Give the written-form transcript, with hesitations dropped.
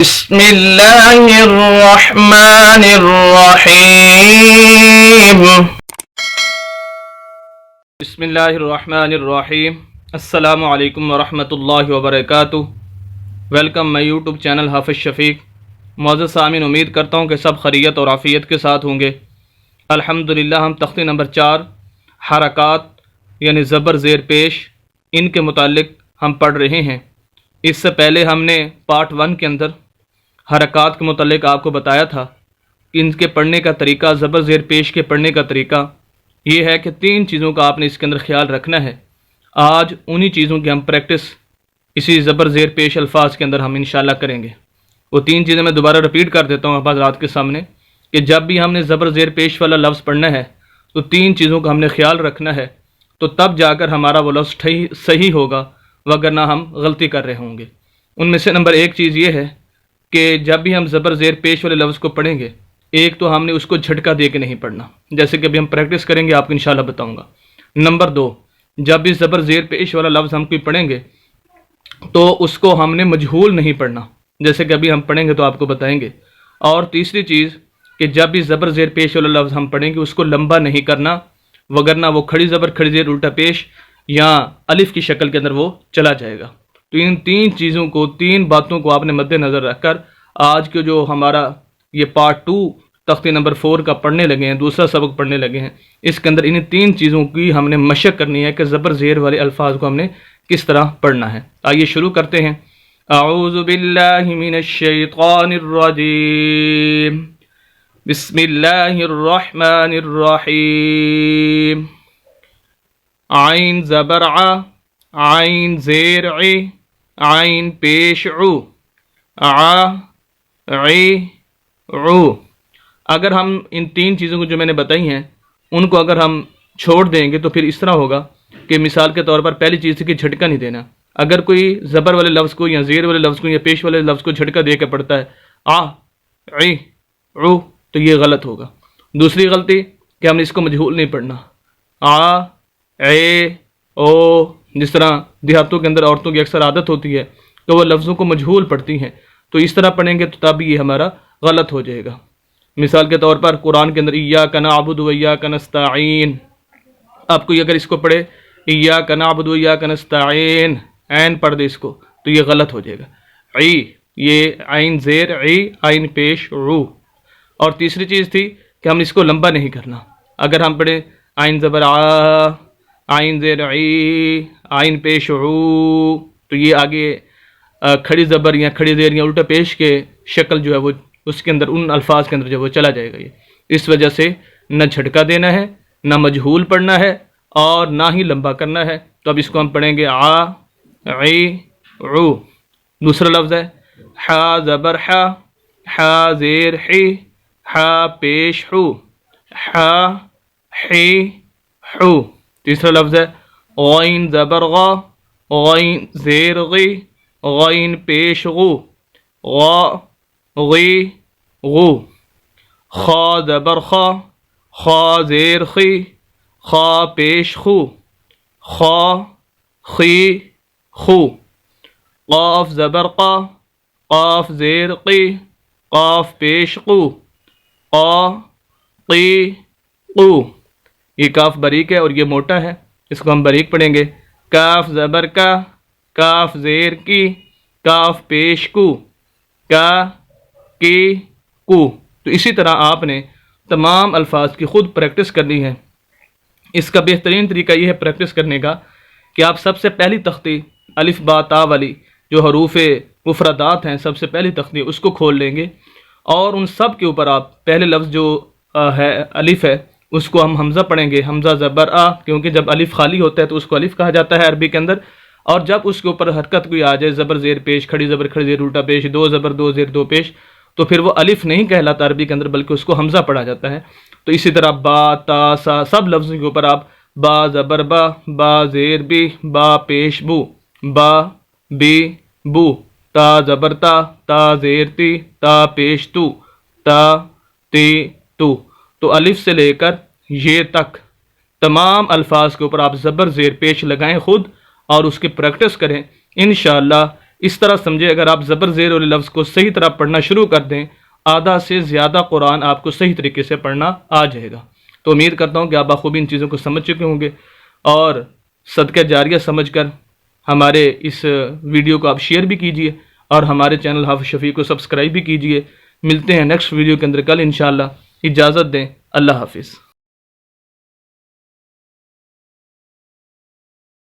بسم اللہ الرحمن الرحیم بسم اللہ الرحمن الرحیم السلام علیکم ورحمۃ اللہ وبرکاتہ۔ ویلکم مائی یوٹیوب چینل حافظ شفیق۔ معزز سامعین، امید کرتا ہوں کہ سب خیریت اور عافیت کے ساتھ ہوں گے۔ الحمدللہ ہم تختی نمبر 4 حرکات یعنی زبر زیر پیش ان کے متعلق ہم پڑھ رہے ہیں۔ اس سے پہلے ہم نے پارٹ 1 کے اندر حرکات کے متعلق آپ کو بتایا تھا کہ ان کے پڑھنے کا طریقہ، زبر زیر پیش کے پڑھنے کا طریقہ یہ ہے کہ 3 چیزوں کا آپ نے اس کے اندر خیال رکھنا ہے۔ آج انہی چیزوں کی ہم پریکٹس اسی زبر زیر پیش الفاظ کے اندر ہم انشاءاللہ کریں گے۔ وہ 3 چیزیں میں دوبارہ رپیٹ کر دیتا ہوں آپ حضرات کے سامنے کہ جب بھی ہم نے زبر زیر پیش والا لفظ پڑھنا ہے تو 3 چیزوں کا ہم نے خیال رکھنا ہے، تو تب جا کر ہمارا وہ لفظ صحیح ہوگا، وگرنہ ہم غلطی کر رہے ہوں گے۔ ان میں سے نمبر 1 چیز یہ ہے کہ جب بھی ہم زبر زیر پیش والے لفظ کو پڑھیں گے، ایک تو ہم نے اس کو جھٹکا دے کے نہیں پڑھنا، جیسے کہ ابھی ہم پریکٹس کریں گے، آپ کو انشاءاللہ بتاؤں گا۔ نمبر 2، جب بھی زبر زیر پیش والا لفظ ہم کوئی پڑھیں گے تو اس کو ہم نے مجہول نہیں پڑھنا، جیسے کہ ابھی ہم پڑھیں گے تو آپ کو بتائیں گے۔ اور تیسری چیز کہ جب بھی زبر زیر پیش والا لفظ ہم پڑھیں گے اس کو لمبا نہیں کرنا، وگرنہ وہ کھڑی زبر کھڑی زیر الٹا پیش یا الف کی شکل کے اندر وہ چلا جائے گا۔ تو ان 3 چیزوں کو، 3 باتوں کو آپ نے مد نظر رکھ کر آج کے جو ہمارا یہ پارٹ 2 تختی نمبر 4 کا پڑھنے لگے ہیں، دوسرا سبق پڑھنے لگے ہیں، اس کے اندر انہیں 3 چیزوں کی ہم نے مشق کرنی ہے کہ زبر زیر والے الفاظ کو ہم نے کس طرح پڑھنا ہے۔ آئیے شروع کرتے ہیں۔ اعوذ باللہ من الشیطان الرجیم، بسم اللہ الرحمن الرحیم۔ عین زبر ع، عین زیر ع، عین پیش عو، ع عی عو۔ اگر ہم ان 3 چیزوں کو جو میں نے بتائی ہیں ان کو اگر ہم چھوڑ دیں گے تو پھر اس طرح ہوگا کہ مثال کے طور پر پہلی چیز ہے کہ جھٹکا نہیں دینا۔ اگر کوئی زبر والے لفظ کو یا زیر والے لفظ کو یا پیش والے لفظ کو جھٹکا دے کے پڑھتا ہے آ عی عو، تو یہ غلط ہوگا۔ دوسری غلطی کہ ہم نے اس کو مجہول نہیں پڑھنا، آ اے او، جس طرح دیہاتوں کے اندر عورتوں کی اکثر عادت ہوتی ہے تو وہ لفظوں کو مجہول پڑھتی ہیں، تو اس طرح پڑھیں گے تو تب یہ ہمارا غلط ہو جائے گا۔ مثال کے طور پر قرآن کے اندر ایاک نعبد و ایاک نستعین، آپ کوئی اگر اس کو پڑھے ایاک نعبد و ایاک نستعین، عین پڑھ دے اس کو، تو یہ غلط ہو جائے گا۔ عی، یہ عین زیر عی، عین پیش عو۔ اور تیسری چیز تھی کہ ہم اس کو لمبا نہیں کرنا۔ اگر ہم پڑھیں عین زبر آ، عین زیر عی، عین پیش عو، تو یہ آگے کھڑی زبر یا کھڑی زیر یا الٹا پیش کے شکل جو ہے وہ اس کے اندر، ان الفاظ کے اندر جو وہ چلا جائے گا۔ یہ اس وجہ سے نہ جھٹکا دینا ہے، نہ مجہول پڑھنا ہے، اور نہ ہی لمبا کرنا ہے۔ تو اب اس کو ہم پڑھیں گے آ عی عو۔ دوسرا لفظ ہے ح زبر ح، ح زیر حی، ح پیش حو، ح حی حو۔ تیسرا لفظ ہے غین زبر غ، غین زیر غی، غین پیش غو، غا غی غو۔ خا زبر خا، خا زیر خی، خا پیش خو، خا خی خو۔ قاف زبر قا، قاف زیر قی، قاف پیش قو، قا قی قو۔ یہ کاف باریک ہے اور یہ موٹا ہے، اس کو ہم باریک پڑھیں گے۔ کاف زبر کا، کاف زیر کی، کاف پیش کو، کا کی کو۔ تو اسی طرح آپ نے تمام الفاظ کی خود پریکٹس کرنی ہے۔ اس کا بہترین طریقہ یہ ہے پریکٹس کرنے کا کہ آپ سب سے پہلی تختی الف با تا والی جو حروف مفردات ہیں، سب سے پہلی تختی اس کو کھول لیں گے، اور ان سب کے اوپر آپ پہلے لفظ جو ہے الف ہے اس کو ہم حمزہ پڑھیں گے، حمزہ زبر آ، کیونکہ جب الف خالی ہوتا ہے تو اس کو الف کہا جاتا ہے عربی کے اندر، اور جب اس کے اوپر حرکت کوئی آ جائے، زبر زیر پیش، کھڑی زبر کھڑی زیر الٹا پیش، 2 زبر 2 زیر 2 پیش، تو پھر وہ الف نہیں کہلاتا عربی کے اندر بلکہ اس کو حمزہ پڑھا جاتا ہے۔ تو اسی طرح با تا سا سب لفظوں کے اوپر آپ با زبر با، با زیر بی، با پیش بو، با بی بو، تا زبر تا، تا زیر تی، تا پیش تو، تا تی تو۔ تو الف سے لے کر یہ تک تمام الفاظ کے اوپر آپ زبر زیر پیش لگائیں خود، اور اس کی پریکٹس کریں۔ انشاءاللہ اس طرح سمجھے، اگر آپ زبر زیر والے لفظ کو صحیح طرح پڑھنا شروع کر دیں، آدھا سے زیادہ قرآن آپ کو صحیح طریقے سے پڑھنا آ جائے گا۔ تو امید کرتا ہوں کہ آپ بخوبی ان چیزوں کو سمجھ چکے ہوں گے، اور صدقہ جاریہ سمجھ کر ہمارے اس ویڈیو کو آپ شیئر بھی کیجئے، اور ہمارے چینل حافظ شفیق کو سبسکرائب بھی کیجئے۔ ملتے ہیں نیکسٹ ویڈیو کے اندر کل انشاءاللہ۔ اجازت دیں، اللہ حافظ۔